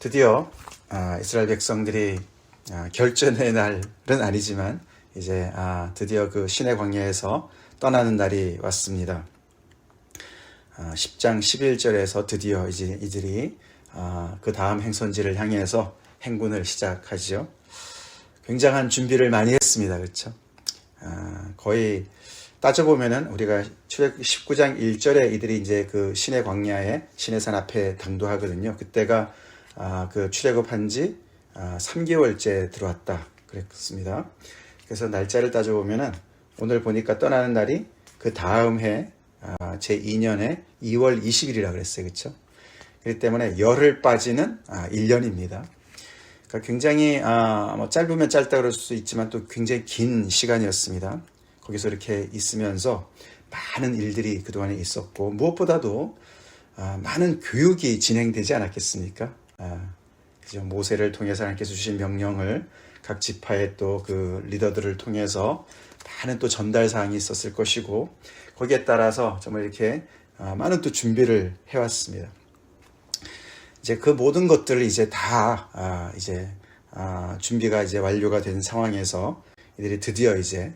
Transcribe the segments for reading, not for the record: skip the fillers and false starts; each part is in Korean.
드디어 이스라엘 백성들이 결전의 날은 아니지만 이제 드디어 그 시내 광야에서 떠나는 날이 왔습니다. 10장 11절에서 드디어 이제 이들이 그 다음 행선지를 향해서 행군을 시작하죠. 굉장한 준비를 많이 했습니다. 그렇죠? 거의 따져보면은 우리가 출애굽 19장 1절에 이들이 이제 그 시내 광야에 시내산 앞에 당도하거든요. 그때가 그 출애굽한 지 3개월째 들어왔다 그랬습니다. 그래서 날짜를 따져보면은 오늘 보니까 떠나는 날이 그 다음 해 제2년에 2월 20일이라 그랬어요. 그렇죠? 그렇기 때문에 열흘 빠지는 1년입니다. 그러니까 굉장히 뭐 짧으면 짧다 그럴 수 있지만 또 굉장히 긴 시간이었습니다. 거기서 이렇게 있으면서 많은 일들이 그동안에 있었고 무엇보다도 많은 교육이 진행되지 않았겠습니까? 그죠? 모세를 통해서 하나님께서 주신 명령을 각 지파의 또 그 리더들을 통해서 많은 또 전달 사항이 있었을 것이고 거기에 따라서 정말 이렇게 많은 또 준비를 해왔습니다. 이제 그 모든 것들을 이제 다 준비가 이제 완료가 된 상황에서 이들이 드디어 이제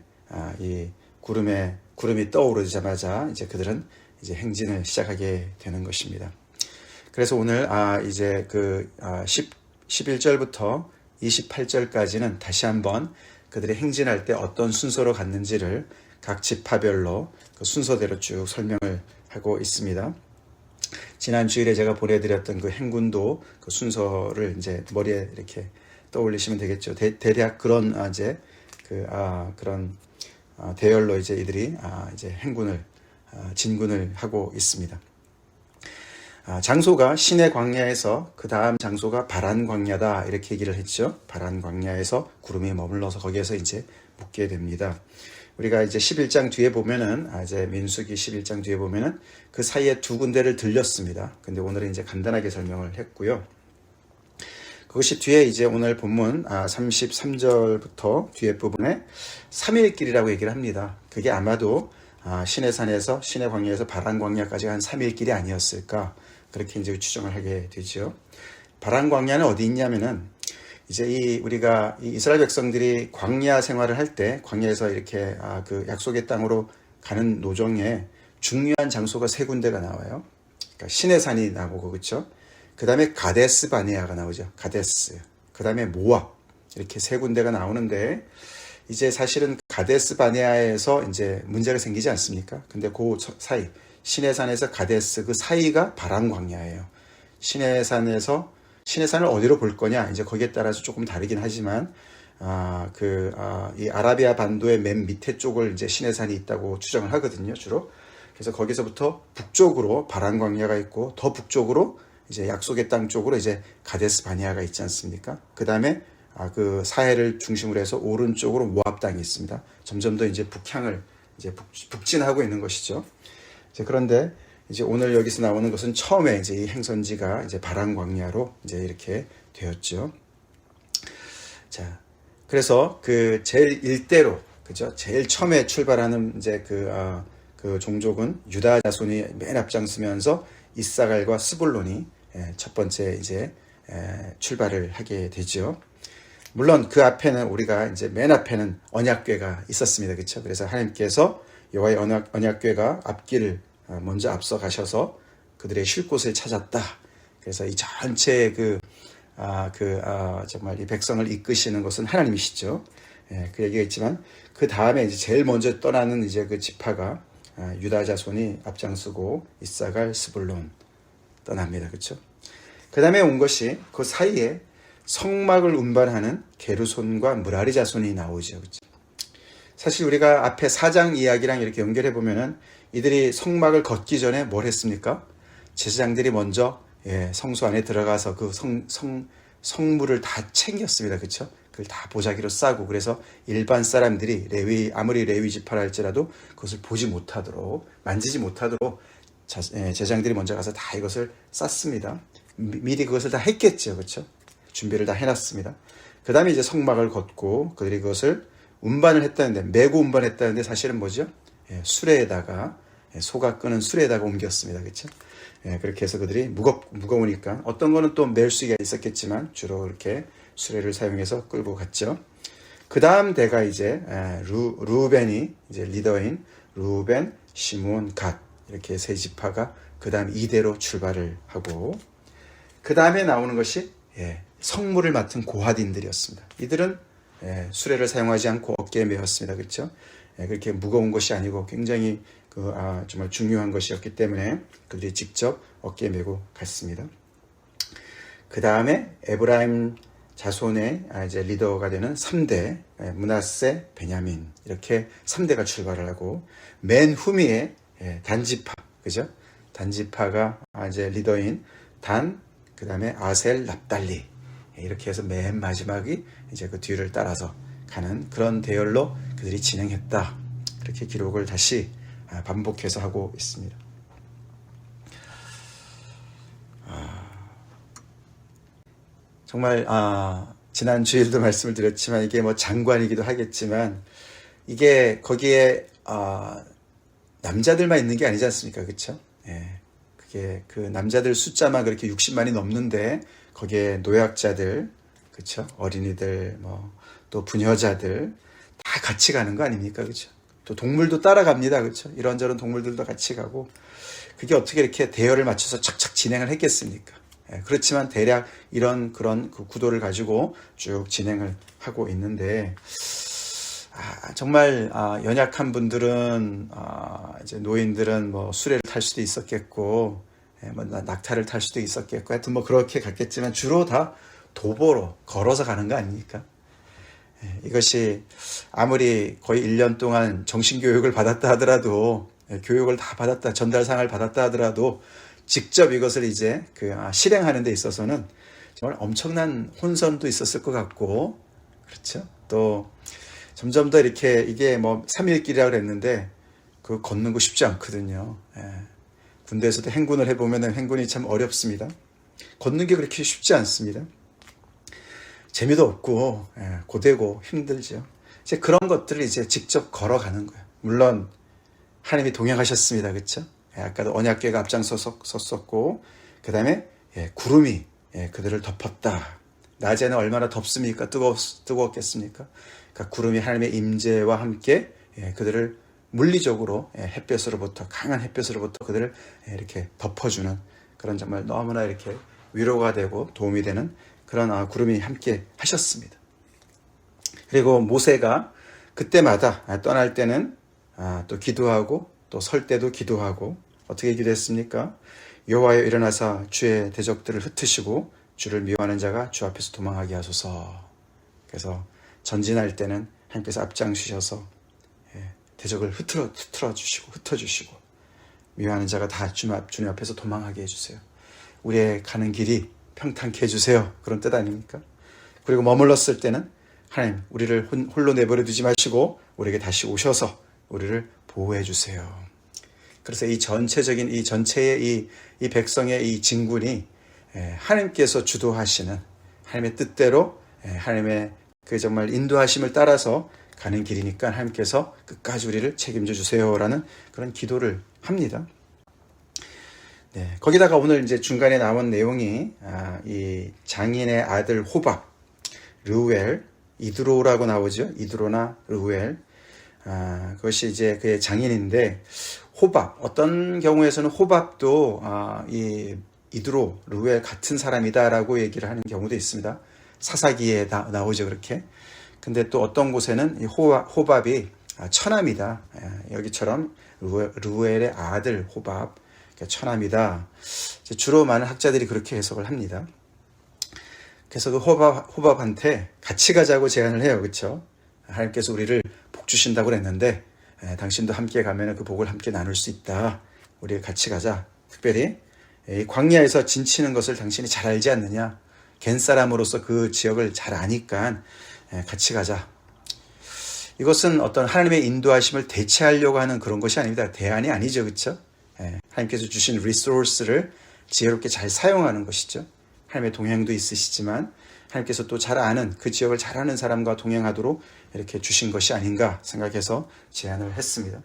이 구름이 떠오르자마자 이제 그들은 이제 행진을 시작하게 되는 것입니다. 그래서 오늘 이제 그 11절부터 28절까지는 다시 한번 그들이 행진할 때 어떤 순서로 갔는지를 각 지파별로 그 순서대로 쭉 설명을 하고 있습니다. 지난 주일에 제가 보내드렸던 그 행군도 그 순서를 이제 머리에 이렇게 떠올리시면 되겠죠. 대략 그런 이제 그런 대열로 이제 이들이 이제 행군을 진군을 하고 있습니다. 장소가 시내 광야에서 그 다음 장소가 바란 광야다 이렇게 얘기를 했죠. 바란 광야에서 구름이 머물러서 거기에서 이제 묵게 됩니다. 우리가 이제 11장 뒤에 보면은 이제 민수기 11장 뒤에 보면은 그 사이에 두 군데를 들렸습니다. 근데 오늘은 이제 간단하게 설명을 했고요. 그것이 뒤에 이제 오늘 본문 33절부터 뒤에 부분에 3일 길이라고 얘기를 합니다. 그게 아마도 시내산에서 시내 광야에서 바란 광야까지 한 3일 길이 아니었을까 그렇게 이제 추정을 하게 되죠. 바란 광야는 어디 있냐면은 이제 우리가 이스라엘 백성들이 광야 생활을 할 때 광야에서 이렇게 그 약속의 땅으로 가는 노정에 중요한 장소가 세 군데가 나와요. 그러니까 시내산이 나오고 그렇죠. 그 다음에 가데스 바네아가 나오죠. 가데스. 그 다음에 모압. 이렇게 세 군데가 나오는데 이제 사실은 가데스 바네아에서 이제 문제가 생기지 않습니까? 근데 그 사이 시내산에서 가데스 그 사이가 바란 광야예요. 시내산을 어디로 볼 거냐? 이제 거기에 따라서 조금 다르긴 하지만 이 아라비아 반도의 맨 밑에 쪽을 이제 시내산이 있다고 추정을 하거든요, 주로. 그래서 거기서부터 북쪽으로 바란 광야가 있고 더 북쪽으로 이제 약속의 땅 쪽으로 이제 가데스 바네아가 있지 않습니까? 그 다음에 그 사해를 중심으로 해서 오른쪽으로 모압 땅이 있습니다. 점점 더 이제 북향을 이제 북진하고 있는 것이죠. 이제 그런데 이제 오늘 여기서 나오는 것은 처음에 이제 이 행선지가 이제 바란 광야로 이제 이렇게 되었죠. 자, 그래서 그 제일 일대로 그죠? 제일 처음에 출발하는 이제 그 종족은 유다 자손이 맨 앞장서면서 이사갈과 스불론이 첫 번째 이제 출발을 하게 되죠. 물론 그 앞에는 우리가 이제 맨 앞에는 언약궤가 있었습니다. 그렇죠? 그래서 하나님께서 여호와의 언약궤가 앞길을 먼저 앞서 가셔서 그들의 쉴 곳을 찾았다. 그래서 이 전체 정말 이 백성을 이끄시는 것은 하나님이시죠. 그 얘기가 있지만 그 다음에 이제 제일 먼저 떠나는 이제 그 지파가 유다 자손이 앞장서고 이사갈 스불론 떠납니다. 그렇죠? 그 다음에 온 것이 그 사이에 성막을 운반하는 게르손과 무라리 자손이 나오죠. 그렇죠? 사실 우리가 앞에 4장 이야기랑 이렇게 연결해 보면은 이들이 성막을 걷기 전에 뭘 했습니까? 제사장들이 먼저 성소 안에 들어가서 그 성물을 다 챙겼습니다. 그렇죠? 그걸 다 보자기로 싸고 그래서 일반 사람들이 아무리 레위 지파라 할지라도 그것을 보지 못하도록 만지지 못하도록 제사장들이 먼저 가서 다 이것을 쌌습니다. 미리 그것을 다 했겠죠. 그렇죠? 준비를 다 해놨습니다. 그 다음에 이제 성막을 걷고 그들이 그것을 운반을 했다는데 메고 운반했다는데 사실은 뭐죠? 수레에다가 소가 끄는 수레에다가 옮겼습니다. 그렇죠? 그렇게 해서 그들이 무거우니까 어떤 거는 또 멜 수가 있었겠지만 주로 이렇게 수레를 사용해서 끌고 갔죠. 그 다음 대가 이제 루벤이 이제 리더인 루벤, 시므온, 갓 이렇게 세 지파가 그 다음 2대로 출발을 하고 그 다음에 나오는 것이 성물을 맡은 고핫인들이었습니다. 이들은 수레를 사용하지 않고 어깨에 메었습니다. 그렇죠? 그렇게 무거운 것이 아니고 굉장히 정말 중요한 것이었기 때문에 그들이 직접 어깨에 메고 갔습니다. 그 다음에 에브라임 자손의 이제 리더가 되는 3대 므낫세, 베냐민 이렇게 3대가 출발을 하고 맨 후미에 단지파 그죠? 단지파가 이제 리더인 단, 그 다음에 아셀, 납달리 이렇게 해서 맨 마지막이 이제 그 뒤를 따라서 가는 그런 대열로 그들이 진행했다. 그렇게 기록을 다시 반복해서 하고 있습니다. 정말 지난 주일도 말씀을 드렸지만 이게 뭐 장관이기도 하겠지만 이게 거기에 남자들만 있는 게 아니지 않습니까? 그렇죠? 그게 그 남자들 숫자만 그렇게 60만이 넘는데 거기에 노약자들, 그렇죠? 어린이들, 뭐 또 부녀자들 다 같이 가는 거 아닙니까? 그렇죠? 또 동물도 따라갑니다. 그렇죠? 이런저런 동물들도 같이 가고 그게 어떻게 이렇게 대열을 맞춰서 착착 진행을 했겠습니까? 그렇지만 대략 그런 그 구도를 가지고 쭉 진행을 하고 있는데 정말 연약한 분들은 이제 노인들은 뭐 수레를 탈 수도 있었겠고 뭐 낙타를 탈 수도 있었겠고 하여튼 뭐 그렇게 갔겠지만 주로 다 도보로 걸어서 가는 거 아닙니까? 이것이 아무리 거의 1년 동안 정신교육을 받았다 하더라도 교육을 다 받았다 전달상을 받았다 하더라도 직접 이것을 이제 실행하는 데 있어서는 정말 엄청난 혼선도 있었을 것 같고 그렇죠? 또 점점 더 이렇게 이게 뭐 3일 길이라고 그랬는데 그 걷는 거 쉽지 않거든요. 군대에서도 행군을 해보면 행군이 참 어렵습니다. 걷는 게 그렇게 쉽지 않습니다. 재미도 없고 고되고 힘들죠. 이제 그런 것들을 이제 직접 걸어가는 거예요. 물론 하나님이 동행하셨습니다. 그렇죠? 아까도 언약궤가 앞장섰었고 그 다음에 구름이 그들을 덮었다. 낮에는 얼마나 덥습니까? 뜨거웠겠습니까? 그러니까 구름이 하나님의 임재와 함께 그들을 물리적으로 햇볕으로부터 강한 햇볕으로부터 그들을 이렇게 덮어주는 그런 정말 너무나 이렇게 위로가 되고 도움이 되는 그런 구름이 함께 하셨습니다. 그리고 모세가 그때마다 떠날 때는 또 기도하고 또 설 때도 기도하고 어떻게 기도했습니까? 여호와여 일어나사 주의 대적들을 흩으시고 주를 미워하는 자가 주 앞에서 도망하게 하소서. 그래서 전진할 때는 하나님께서 앞장서셔서 대적을 흩어주시고 미워하는 자가 다 주님 앞에서 도망하게 해주세요. 우리의 가는 길이 평탄케 해주세요. 그런 뜻 아닙니까? 그리고 머물렀을 때는 하나님 우리를 홀로 내버려 두지 마시고 우리에게 다시 오셔서 우리를 보호해 주세요. 그래서 이 전체적인 이 전체의 이 백성의 이 진군이 하나님께서 주도하시는 하나님의 뜻대로 하나님의 그 정말 인도하심을 따라서 가는 길이니까 하나님께서 끝까지 우리를 책임져 주세요라는 그런 기도를 합니다. 거기다가 오늘 이제 중간에 나온 내용이 이 장인의 아들 호밥, 르우엘, 이드로라고 나오죠. 이드로나 르우엘. 그것이 이제 그의 장인인데 호밥, 어떤 경우에서는 호밥도 이 이드로, 르우엘 같은 사람이다라고 얘기를 하는 경우도 있습니다. 사사기에 나오죠, 그렇게. 근데 또 어떤 곳에는 이 호밥이 처남이다. 여기처럼 르우엘의 아들 호밥, 처남이다. 주로 많은 학자들이 그렇게 해석을 합니다. 그래서 그 호밥한테 같이 가자고 제안을 해요, 그렇죠? 하나님께서 우리를 복 주신다고 그랬는데 당신도 함께 가면 그 복을 함께 나눌 수 있다. 우리 같이 가자. 특별히 이 광야에서 진치는 것을 당신이 잘 알지 않느냐? 겐 사람으로서 그 지역을 잘 아니까 같이 가자. 이것은 어떤 하나님의 인도하심을 대체하려고 하는 그런 것이 아닙니다. 대안이 아니죠, 그렇죠? 하나님께서 주신 리소스를 지혜롭게 잘 사용하는 것이죠. 하나님의 동행도 있으시지만 하나님께서 또 잘 아는 그 지역을 잘 아는 사람과 동행하도록 이렇게 주신 것이 아닌가 생각해서 제안을 했습니다.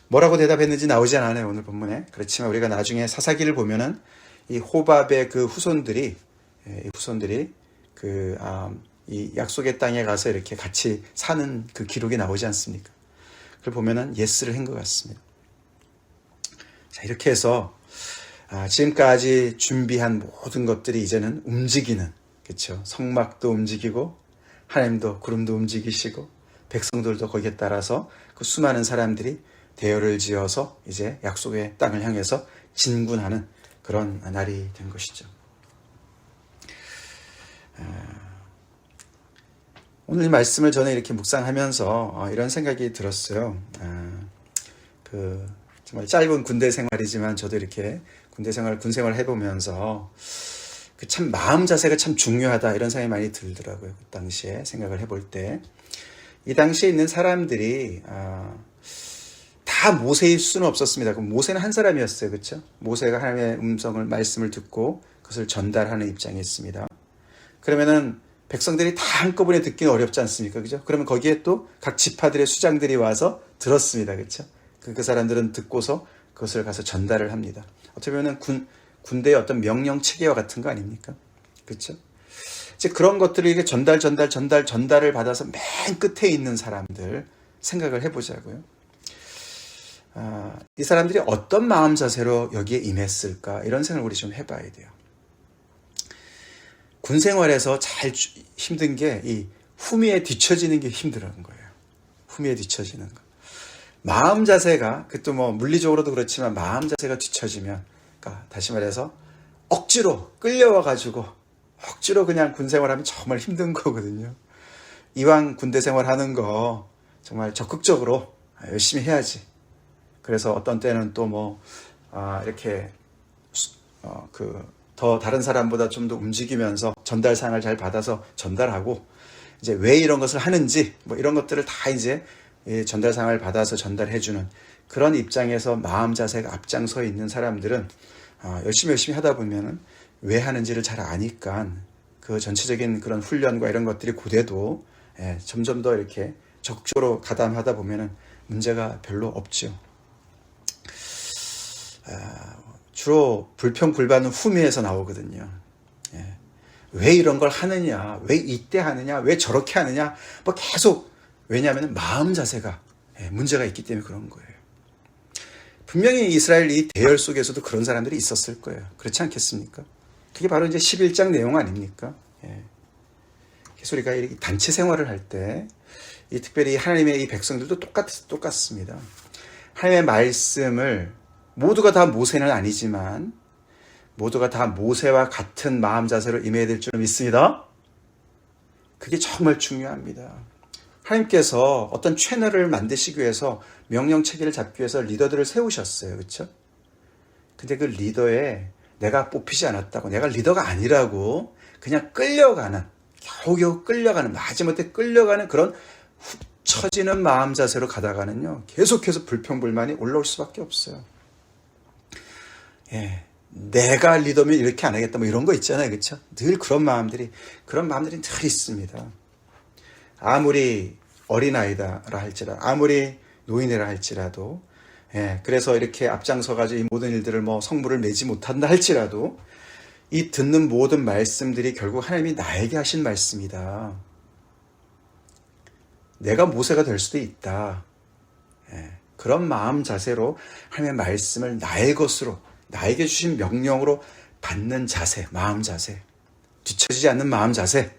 뭐라고 대답했는지 나오지 않아요, 오늘 본문에. 그렇지만 우리가 나중에 사사기를 보면은 이 호밥의 그 후손들이 이 약속의 땅에 가서 이렇게 같이 사는 그 기록이 나오지 않습니까? 그걸 보면은 예스를 한 것 같습니다. 자, 이렇게 해서 지금까지 준비한 모든 것들이 이제는 움직이는, 그렇죠? 성막도 움직이고 하나님도 구름도 움직이시고 백성들도 거기에 따라서 그 수많은 사람들이 대열을 지어서 이제 약속의 땅을 향해서 진군하는 그런 날이 된 것이죠. 오늘 이 말씀을 저는 이렇게 묵상하면서 이런 생각이 들었어요. 정말 짧은 군대 생활이지만 저도 이렇게 군 생활 해보면서 참 마음 자세가 참 중요하다 이런 생각이 많이 들더라고요. 그 당시에 생각을 해볼 때. 이 당시에 있는 사람들이 다 모세일 수는 없었습니다. 그럼 모세는 한 사람이었어요. 그렇죠? 모세가 하나님의 말씀을 듣고 그것을 전달하는 입장이었습니다. 그러면은 백성들이 다 한꺼번에 듣기는 어렵지 않습니까? 그죠? 그러면 거기에 또 각 지파들의 수장들이 와서 들었습니다. 그렇죠? 그 사람들은 듣고서 그것을 가서 전달을 합니다. 어떻게 보면 군대의 어떤 명령 체계와 같은 거 아닙니까? 그렇죠? 이제 그런 것들을 이게 전달을 받아서 맨 끝에 있는 사람들 생각을 해보자고요. 이 사람들이 어떤 마음 자세로 여기에 임했을까? 이런 생각을 우리 좀 해봐야 돼요. 군 생활에서 제일 힘든 게 이 후미에 뒤처지는 게 힘들어하는 거예요. 후미에 뒤처지는 거. 마음 자세가, 그것도 뭐 물리적으로도 그렇지만 마음 자세가 뒤처지면, 그러니까 다시 말해서 억지로 끌려와가지고 억지로 그냥 군 생활하면 정말 힘든 거거든요. 이왕 군대 생활하는 거 정말 적극적으로 열심히 해야지. 그래서 어떤 때는 또 이렇게 더 다른 사람보다 좀 더 움직이면서 전달상을 잘 받아서 전달하고, 이제 왜 이런 것을 하는지 이런 것들을 다 이제 전달상을 받아서 전달해주는 그런 입장에서 마음 자세가 앞장서 있는 사람들은 열심히 하다 보면은 왜 하는지를 잘 아니까 그 전체적인 그런 훈련과 이런 것들이 고돼도 점점 더 이렇게 적극적으로 가담하다 보면은 문제가 별로 없죠. 주로 불평불만은 후미에서 나오거든요. 왜 이런 걸 하느냐, 왜 이때 하느냐, 왜 저렇게 하느냐, 계속, 왜냐하면 마음 자세가 문제가 있기 때문에 그런 거예요. 분명히 이스라엘 이 대열 속에서도 그런 사람들이 있었을 거예요. 그렇지 않겠습니까? 그게 바로 이제 11장 내용 아닙니까? 그래서 우리가 이 단체 생활을 할 때, 특별히 하나님의 이 백성들도 똑같습니다. 하나님의 말씀을 모두가 다 모세는 아니지만 모두가 다 모세와 같은 마음 자세로 임해야 될 줄 믿습니다. 그게 정말 중요합니다. 하나님께서 어떤 채널을 만드시기 위해서 명령 체계를 잡기 위해서 리더들을 세우셨어요. 그렇죠? 근데 그 리더에 내가 뽑히지 않았다고, 내가 리더가 아니라고 그냥 끌려가는, 겨우겨우 끌려가는, 마지못해 끌려가는 그런 훅 처지는 마음 자세로 가다가는요, 계속해서 불평불만이 올라올 수밖에 없어요. 내가 리더면 이렇게 안 하겠다 이런 거 있잖아요. 그렇죠? 늘 그런 마음들이 늘 있습니다. 아무리 어린아이다라 할지라도, 아무리 노인이라 할지라도, 그래서 이렇게 앞장서가지고 이 모든 일들을 성물을 내지 못한다 할지라도, 이 듣는 모든 말씀들이 결국 하나님이 나에게 하신 말씀이다. 내가 모세가 될 수도 있다. 그런 마음 자세로 하나님의 말씀을 나의 것으로, 나에게 주신 명령으로 받는 자세, 마음 자세, 뒤처지지 않는 마음 자세,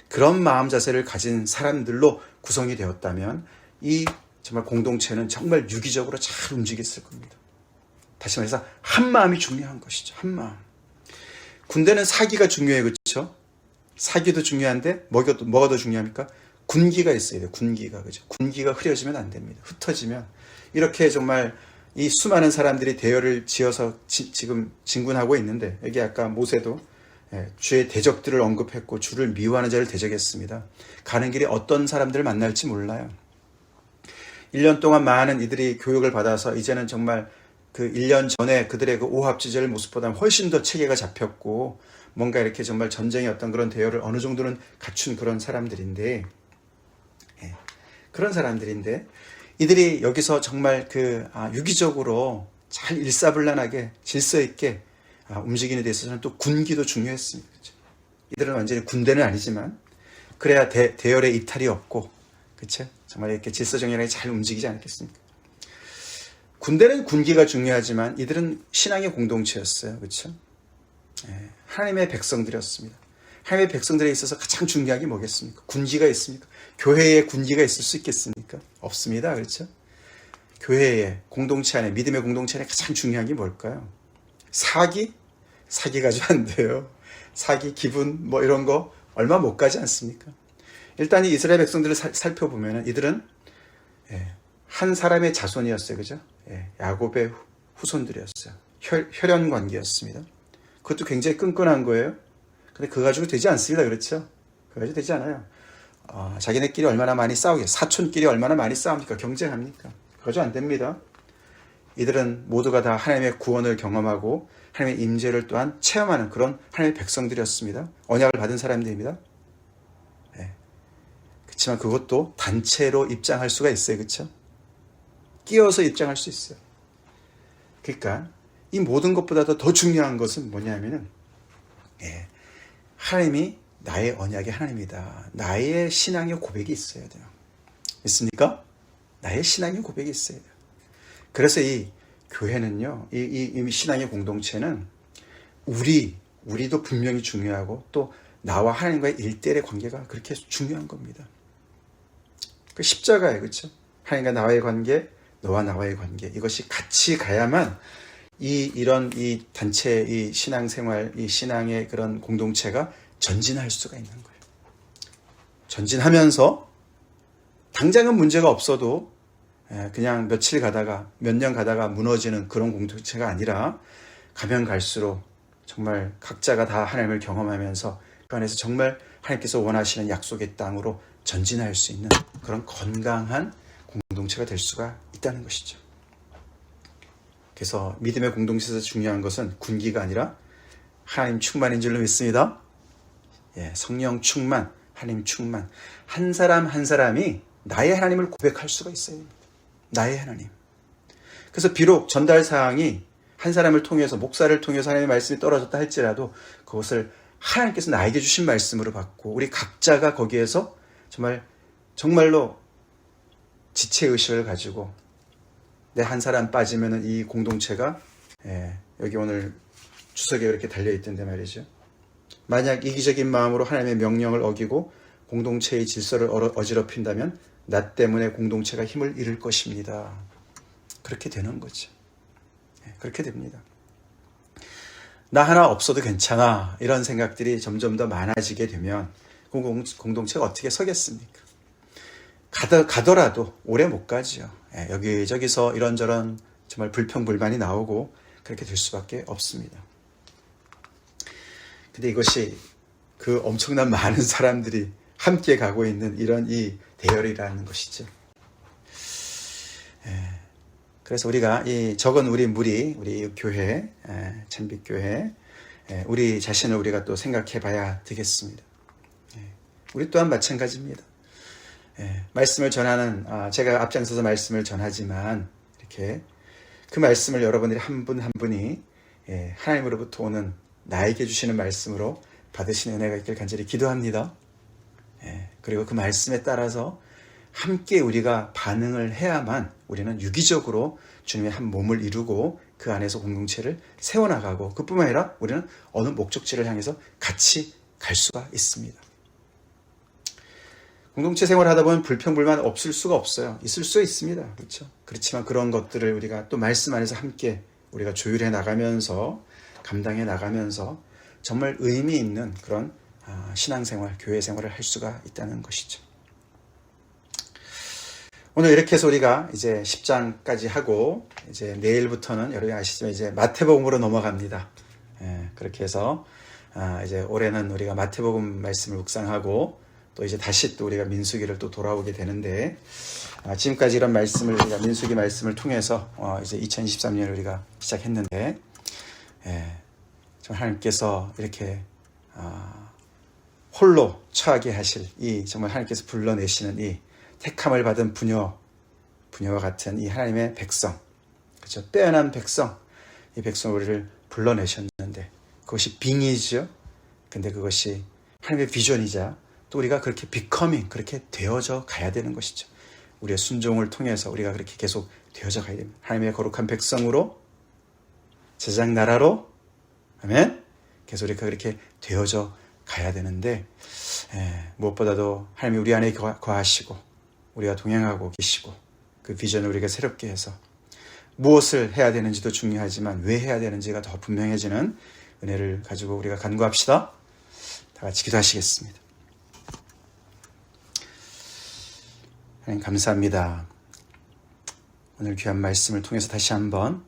그런 마음 자세를 가진 사람들로 구성이 되었다면 이 정말 공동체는 정말 유기적으로 잘 움직였을 겁니다. 다시 말해서 한 마음이 중요한 것이죠. 한 마음. 군대는 사기가 중요해요. 그렇죠? 사기도 중요한데 뭐가 더 중요합니까? 군기가 있어야 돼요. 군기가. 그죠? 군기가 흐려지면 안 됩니다. 흩어지면 이렇게 정말 이 수많은 사람들이 대열을 지어서 지금 진군하고 있는데, 여기 아까 모세도 주의 대적들을 언급했고 주를 미워하는 자를 대적했습니다. 가는 길에 어떤 사람들을 만날지 몰라요. 1년 동안 많은 이들이 교육을 받아서 이제는 정말 그 1년 전에 그들의 그 오합지졸 모습보다 훨씬 더 체계가 잡혔고, 뭔가 이렇게 정말 전쟁의 어떤 그런 대열을 어느 정도는 갖춘 그런 사람들인데, 이들이 여기서 정말 유기적으로 잘 일사불란하게 질서 있게 움직이는 데 있어서는 또 군기도 중요했습니다. 그렇죠? 이들은 완전히 군대는 아니지만 그래야 대열의 이탈이 없고, 그렇죠? 정말 이렇게 질서정연하게 잘 움직이지 않겠습니까? 군대는 군기가 중요하지만 이들은 신앙의 공동체였어요. 그렇죠? 하나님의 백성들이었습니다. 하나님의 백성들에 있어서 가장 중요한 게 뭐겠습니까? 군기가 있습니까? 교회에 군기가 있을 수 있겠습니까? 없습니다. 그렇죠? 교회의 공동체 안에, 믿음의 공동체 안에 가장 중요한 게 뭘까요? 사기 가지고 안 돼요. 사기, 기분 이런 거 얼마 못 가지 않습니까? 일단 이 이스라엘 백성들을 살펴보면 이들은 한 사람의 자손이었어요. 그죠? 야곱의 후손들이었어요. 혈연 관계였습니다. 그것도 굉장히 끈끈한 거예요. 근데 그거 가지고 되지 않습니다. 그렇죠? 그거 가지고 되지 않아요. 자기네끼리 얼마나 많이 싸우게, 사촌끼리 얼마나 많이 싸웁니까? 경쟁합니까? 그거 가지고 안 됩니다. 이들은 모두가 다 하나님의 구원을 경험하고 하나님의 임재를 또한 체험하는 그런 하나님의 백성들이었습니다. 언약을 받은 사람들입니다. 그렇지만 그것도 단체로 입장할 수가 있어요. 그렇죠? 끼어서 입장할 수 있어요. 그러니까 이 모든 것보다도 더 중요한 것은 뭐냐면은 하나님이 나의 언약의 하나님이다. 나의 신앙의 고백이 있어야 돼요. 있습니까? 나의 신앙의 고백이 있어야 돼요. 그래서 이 교회는요, 이 신앙의 공동체는 우리도 분명히 중요하고 또 나와 하나님과의 일대일의 관계가 그렇게 중요한 겁니다. 그 십자가예요. 그렇죠? 하나님과 나와의 관계, 너와 나와의 관계, 이것이 같이 가야만 이런 단체, 이 신앙생활, 이 신앙의 그런 공동체가 전진할 수가 있는 거예요. 전진하면서 당장은 문제가 없어도 그냥 며칠 가다가 몇 년 가다가 무너지는 그런 공동체가 아니라 가면 갈수록 정말 각자가 다 하나님을 경험하면서 그 안에서 정말 하나님께서 원하시는 약속의 땅으로 전진할 수 있는 그런 건강한 공동체가 될 수가 있다는 것이죠. 그래서 믿음의 공동체에서 중요한 것은 군기가 아니라 하나님 충만인 줄로 믿습니다. 성령 충만, 하나님 충만. 한 사람 한 사람이 나의 하나님을 고백할 수가 있어요. 나의 하나님. 그래서 비록 전달 사항이 한 사람을 통해서, 목사를 통해서 하나님의 말씀이 떨어졌다 할지라도 그것을 하나님께서 나에게 주신 말씀으로 받고 우리 각자가 거기에서 정말로 지체의식을 가지고 내 한 사람 빠지면 이 공동체가 여기 오늘 주석에 이렇게 달려있던데 말이죠. 만약 이기적인 마음으로 하나님의 명령을 어기고 공동체의 질서를 어지럽힌다면 나 때문에 공동체가 힘을 잃을 것입니다. 그렇게 되는 거죠. 그렇게 됩니다. 나 하나 없어도 괜찮아, 이런 생각들이 점점 더 많아지게 되면 공동체가 어떻게 서겠습니까? 가더라도 오래 못 가죠. 여기저기서 이런저런 정말 불평불만이 나오고 그렇게 될 수밖에 없습니다. 근데 이것이 그 엄청난 많은 사람들이 함께 가고 있는 이런 이 대열이라는 것이죠. 그래서 우리가 이 적은 우리 무리, 우리 교회, 찬빛교회, 우리 자신을 우리가 또 생각해 봐야 되겠습니다. 우리 또한 마찬가지입니다. 말씀을 전하는, 제가 앞장서서 말씀을 전하지만 이렇게 그 말씀을 여러분들이 한 분 한 분이 하나님으로부터 오는 나에게 주시는 말씀으로 받으시는 은혜가 있길 간절히 기도합니다. 그리고 그 말씀에 따라서 함께 우리가 반응을 해야만 우리는 유기적으로 주님의 한 몸을 이루고 그 안에서 공동체를 세워나가고, 그뿐만 아니라 우리는 어느 목적지를 향해서 같이 갈 수가 있습니다. 공동체 생활을 하다 보면 불평불만 없을 수가 없어요. 있을 수 있습니다. 그렇죠? 그렇지만 그런 것들을 우리가 또 말씀 안에서 함께 우리가 조율해 나가면서, 감당해 나가면서 정말 의미 있는 그런 신앙생활, 교회 생활을 할 수가 있다는 것이죠. 오늘 이렇게 해서 우리가 이제 10장까지 하고, 이제 내일부터는 여러분이 아시지만 이제 마태복음으로 넘어갑니다. 그렇게 해서 이제 올해는 우리가 마태복음 말씀을 묵상하고 또 이제 다시 또 우리가 민수기를 또 돌아오게 되는데, 지금까지 이런 말씀을 우리가 민수기 말씀을 통해서 이제 2023년을 우리가 시작했는데, 하나님께서 이렇게 홀로 처하게 하실 이 정말 하나님께서 불러내시는 이 택함을 받은 부녀, 부녀와 같은 이 하나님의 백성, 그렇죠? 빼어난 백성, 이 백성 우리를 불러내셨는데 그것이 빙의죠. 근데 그것이 하나님의 비전이자 또 우리가 그렇게 becoming, 그렇게 되어져 가야 되는 것이죠. 우리의 순종을 통해서 우리가 그렇게 계속 되어져 가야 됩니다. 하나님의 거룩한 백성으로, 제작 나라로, 아멘. 계속 우리가 그렇게 되어져 가야 되는데, 무엇보다도 하나님이 우리 안에 거하시고 우리가 동행하고 계시고 그 비전을 우리가 새롭게 해서 무엇을 해야 되는지도 중요하지만 왜 해야 되는지가 더 분명해지는 은혜를 가지고 우리가 간구합시다. 다 같이 기도하시겠습니다. 하나님 감사합니다. 오늘 귀한 말씀을 통해서 다시 한번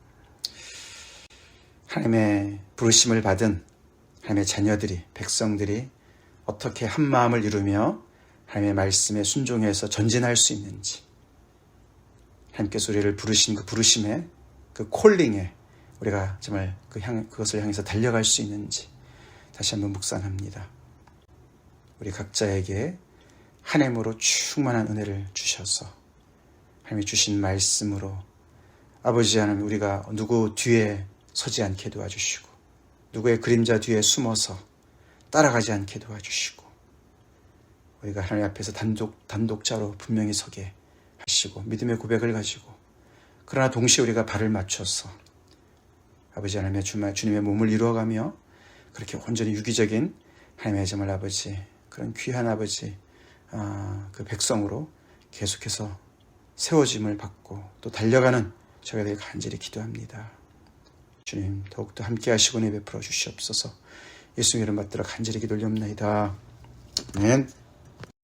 하나님의 부르심을 받은 하나님의 자녀들이, 백성들이 어떻게 한 마음을 이루며 하나님의 말씀에 순종해서 전진할 수 있는지, 하나님께서 우리를 부르신 그 부르심에, 그 콜링에 우리가 정말 그것을 향해서 달려갈 수 있는지 다시 한번 묵상합니다. 우리 각자에게 하나님으로 충만한 은혜를 주셔서 하나님이 주신 말씀으로 아버지 하나님, 우리가 누구 뒤에 서지 않게 도와주시고 누구의 그림자 뒤에 숨어서 따라가지 않게 도와주시고 우리가 하나님 앞에서 단독자로 분명히 서게 하시고 믿음의 고백을 가지고, 그러나 동시에 우리가 발을 맞춰서 아버지 하나님의 주님의 몸을 이루어가며 그렇게 온전히 유기적인 하나님의 정말 아버지, 그런 귀한 아버지, 그 백성으로 계속해서 세워짐을 받고 또 달려가는 저희가 되게 간절히 기도합니다. 주님 더욱더 함께 하시고 은혜 베풀어 주시옵소서. 예수님 이름 받들어 간절히 기도 올리옵나이다. 아멘.